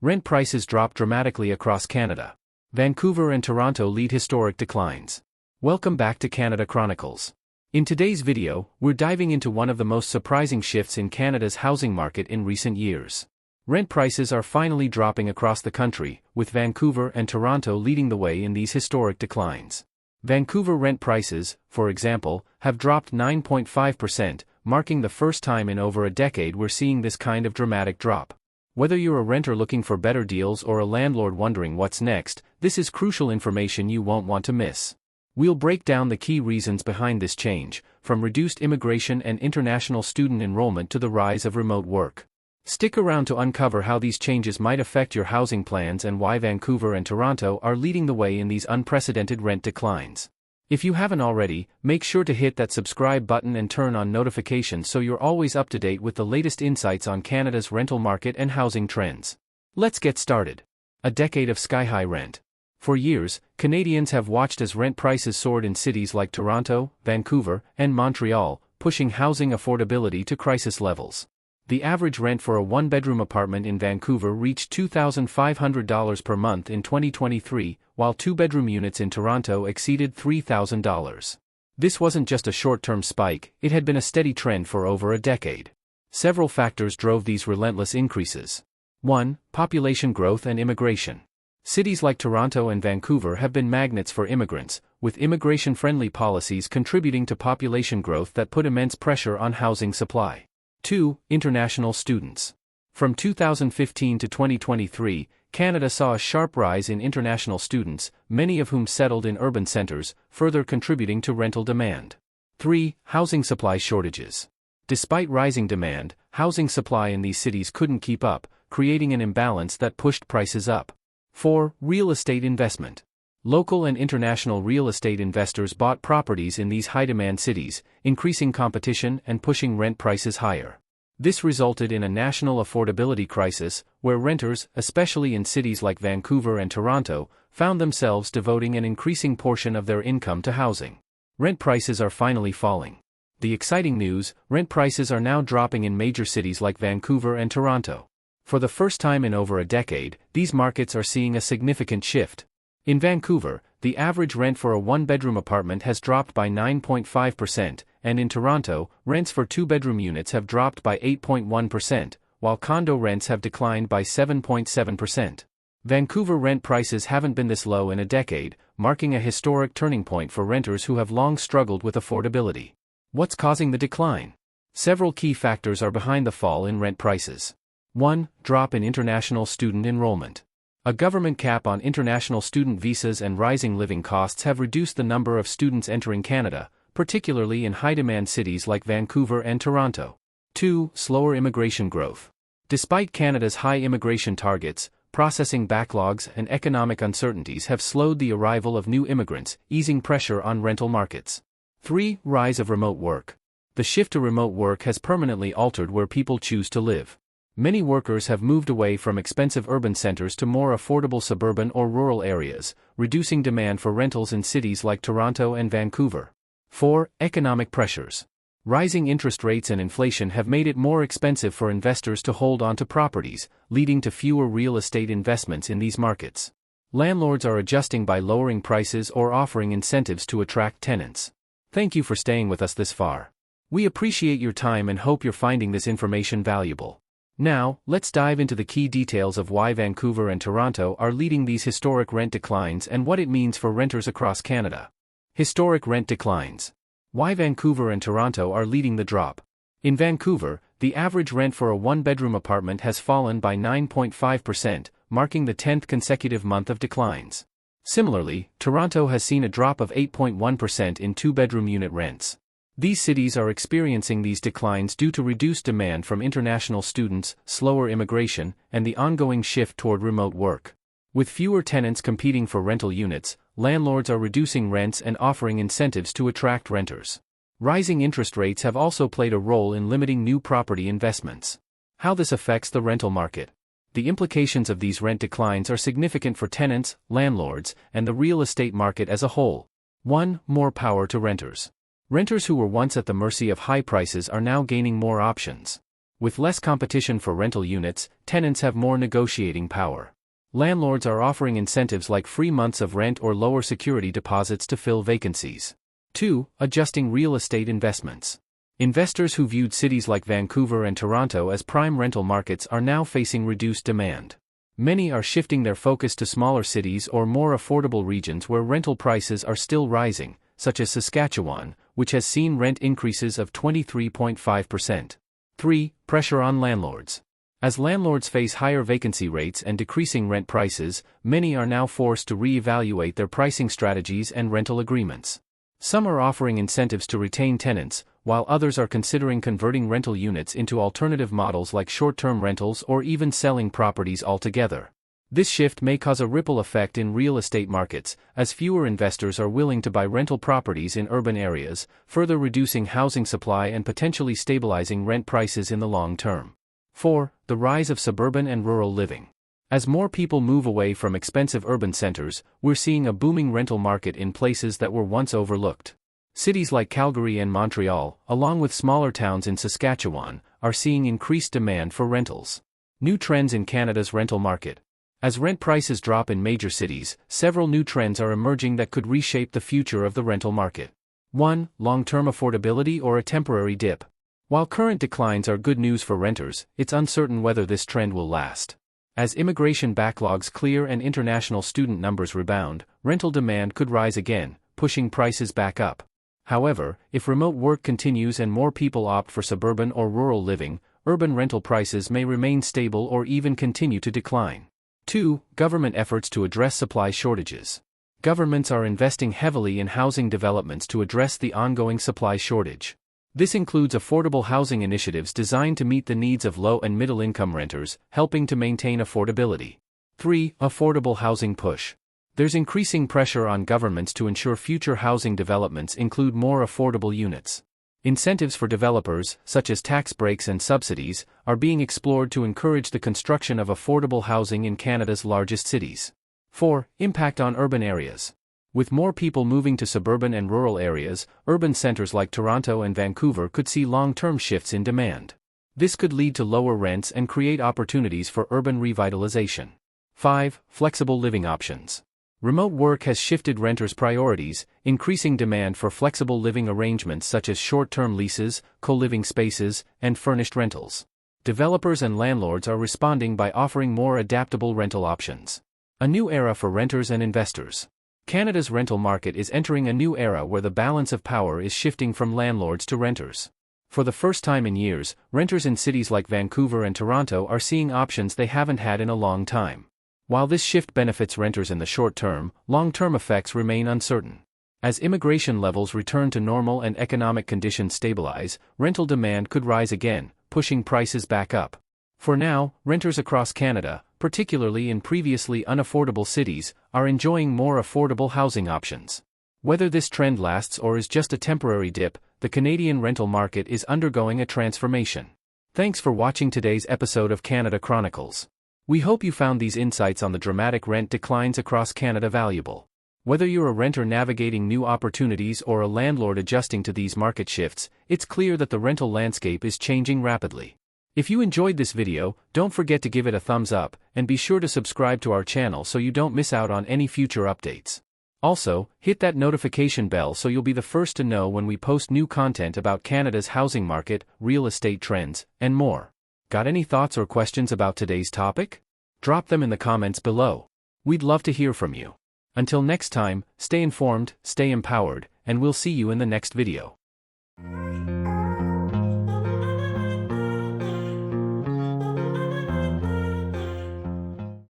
Rent prices drop dramatically across Canada. Vancouver and Toronto lead historic declines. Welcome back to Canada Chronicles. In today's video, we're diving into one of the most surprising shifts in Canada's housing market in recent years. Rent prices are finally dropping across the country, with Vancouver and Toronto leading the way in these historic declines. Vancouver rent prices, for example, have dropped 9.5%, marking the first time in over a decade we're seeing this kind of dramatic drop. Whether you're a renter looking for better deals or a landlord wondering what's next, this is crucial information you won't want to miss. We'll break down the key reasons behind this change, from reduced immigration and international student enrollment to the rise of remote work. Stick around to uncover how these changes might affect your housing plans and why Vancouver and Toronto are leading the way in these unprecedented rent declines. If you haven't already, make sure to hit that subscribe button and turn on notifications so you're always up to date with the latest insights on Canada's rental market and housing trends. Let's get started. A decade of sky-high rent. For years, Canadians have watched as rent prices soared in cities like Toronto, Vancouver, and Montreal, pushing housing affordability to crisis levels. The average rent for a one-bedroom apartment in Vancouver reached $2,500 per month in 2023, while two-bedroom units in Toronto exceeded $3,000. This wasn't just a short-term spike, it had been a steady trend for over a decade. Several factors drove these relentless increases. 1. Population growth and immigration. Cities like Toronto and Vancouver have been magnets for immigrants, with immigration-friendly policies contributing to population growth that put immense pressure on housing supply. 2. International students. From 2015 to 2023, Canada saw a sharp rise in international students, many of whom settled in urban centres, further contributing to rental demand. 3. Housing supply shortages. Despite rising demand, housing supply in these cities couldn't keep up, creating an imbalance that pushed prices up. 4. Real estate investment. Local and international real estate investors bought properties in these high-demand cities, increasing competition and pushing rent prices higher. This resulted in a national affordability crisis, where renters, especially in cities like Vancouver and Toronto, found themselves devoting an increasing portion of their income to housing. Rent prices are finally falling. The exciting news: rent prices are now dropping in major cities like Vancouver and Toronto. For the first time in over a decade, these markets are seeing a significant shift. In Vancouver, the average rent for a one-bedroom apartment has dropped by 9.5%, and in Toronto, rents for two-bedroom units have dropped by 8.1%, while condo rents have declined by 7.7%. Vancouver rent prices haven't been this low in a decade, marking a historic turning point for renters who have long struggled with affordability. What's causing the decline? Several key factors are behind the fall in rent prices. 1. Drop in international student enrollment. A government cap on international student visas and rising living costs have reduced the number of students entering Canada, particularly in high-demand cities like Vancouver and Toronto. 2. Slower immigration growth. Despite Canada's high immigration targets, processing backlogs and economic uncertainties have slowed the arrival of new immigrants, easing pressure on rental markets. 3. Rise of remote work. The shift to remote work has permanently altered where people choose to live. Many workers have moved away from expensive urban centers to more affordable suburban or rural areas, reducing demand for rentals in cities like Toronto and Vancouver. 4. Economic pressures. Rising interest rates and inflation have made it more expensive for investors to hold onto properties, leading to fewer real estate investments in these markets. Landlords are adjusting by lowering prices or offering incentives to attract tenants. Thank you for staying with us this far. We appreciate your time and hope you're finding this information valuable. Now, let's dive into the key details of why Vancouver and Toronto are leading these historic rent declines and what it means for renters across Canada. Historic rent declines. Why Vancouver and Toronto are leading the drop. In Vancouver, the average rent for a one-bedroom apartment has fallen by 9.5%, marking the 10th consecutive month of declines. Similarly, Toronto has seen a drop of 8.1% in two-bedroom unit rents. These cities are experiencing these declines due to reduced demand from international students, slower immigration, and the ongoing shift toward remote work. With fewer tenants competing for rental units, landlords are reducing rents and offering incentives to attract renters. Rising interest rates have also played a role in limiting new property investments. How this affects the rental market. The implications of these rent declines are significant for tenants, landlords, and the real estate market as a whole. 1. More power to renters. Renters who were once at the mercy of high prices are now gaining more options. With less competition for rental units, tenants have more negotiating power. Landlords are offering incentives like free months of rent or lower security deposits to fill vacancies. 2. Adjusting real estate investments. Investors who viewed cities like Vancouver and Toronto as prime rental markets are now facing reduced demand. Many are shifting their focus to smaller cities or more affordable regions where rental prices are still rising, such as Saskatchewan, which has seen rent increases of 23.5%. 3. Pressure on landlords. As landlords face higher vacancy rates and decreasing rent prices, many are now forced to re-evaluate their pricing strategies and rental agreements. Some are offering incentives to retain tenants, while others are considering converting rental units into alternative models like short-term rentals or even selling properties altogether. This shift may cause a ripple effect in real estate markets, as fewer investors are willing to buy rental properties in urban areas, further reducing housing supply and potentially stabilizing rent prices in the long term. 4. The rise of suburban and rural living. As more people move away from expensive urban centers, we're seeing a booming rental market in places that were once overlooked. Cities like Calgary and Montreal, along with smaller towns in Saskatchewan, are seeing increased demand for rentals. New trends in Canada's rental market. As rent prices drop in major cities, several new trends are emerging that could reshape the future of the rental market. 1. Long-term affordability or a temporary dip. While current declines are good news for renters, it's uncertain whether this trend will last. As immigration backlogs clear and international student numbers rebound, rental demand could rise again, pushing prices back up. However, if remote work continues and more people opt for suburban or rural living, urban rental prices may remain stable or even continue to decline. 2. Government efforts to address supply shortages. Governments are investing heavily in housing developments to address the ongoing supply shortage. This includes affordable housing initiatives designed to meet the needs of low and middle-income renters, helping to maintain affordability. 3. Affordable housing push. There's increasing pressure on governments to ensure future housing developments include more affordable units. Incentives for developers, such as tax breaks and subsidies, are being explored to encourage the construction of affordable housing in Canada's largest cities. 4. Impact on urban areas. With more people moving to suburban and rural areas, urban centers like Toronto and Vancouver could see long-term shifts in demand. This could lead to lower rents and create opportunities for urban revitalization. 5. Flexible living options. Remote work has shifted renters' priorities, increasing demand for flexible living arrangements such as short-term leases, co-living spaces, and furnished rentals. Developers and landlords are responding by offering more adaptable rental options. A new era for renters and investors. Canada's rental market is entering a new era where the balance of power is shifting from landlords to renters. For the first time in years, renters in cities like Vancouver and Toronto are seeing options they haven't had in a long time. While this shift benefits renters in the short term, long-term effects remain uncertain. As immigration levels return to normal and economic conditions stabilize, rental demand could rise again, pushing prices back up. For now, renters across Canada, particularly in previously unaffordable cities, are enjoying more affordable housing options. Whether this trend lasts or is just a temporary dip, the Canadian rental market is undergoing a transformation. Thanks for watching today's episode of Canada Chronicles. We hope you found these insights on the dramatic rent declines across Canada valuable. Whether you're a renter navigating new opportunities or a landlord adjusting to these market shifts, it's clear that the rental landscape is changing rapidly. If you enjoyed this video, don't forget to give it a thumbs up, and be sure to subscribe to our channel so you don't miss out on any future updates. Also, hit that notification bell so you'll be the first to know when we post new content about Canada's housing market, real estate trends, and more. Got any thoughts or questions about today's topic? Drop them in the comments below. We'd love to hear from you. Until next time, stay informed, stay empowered, and we'll see you in the next video.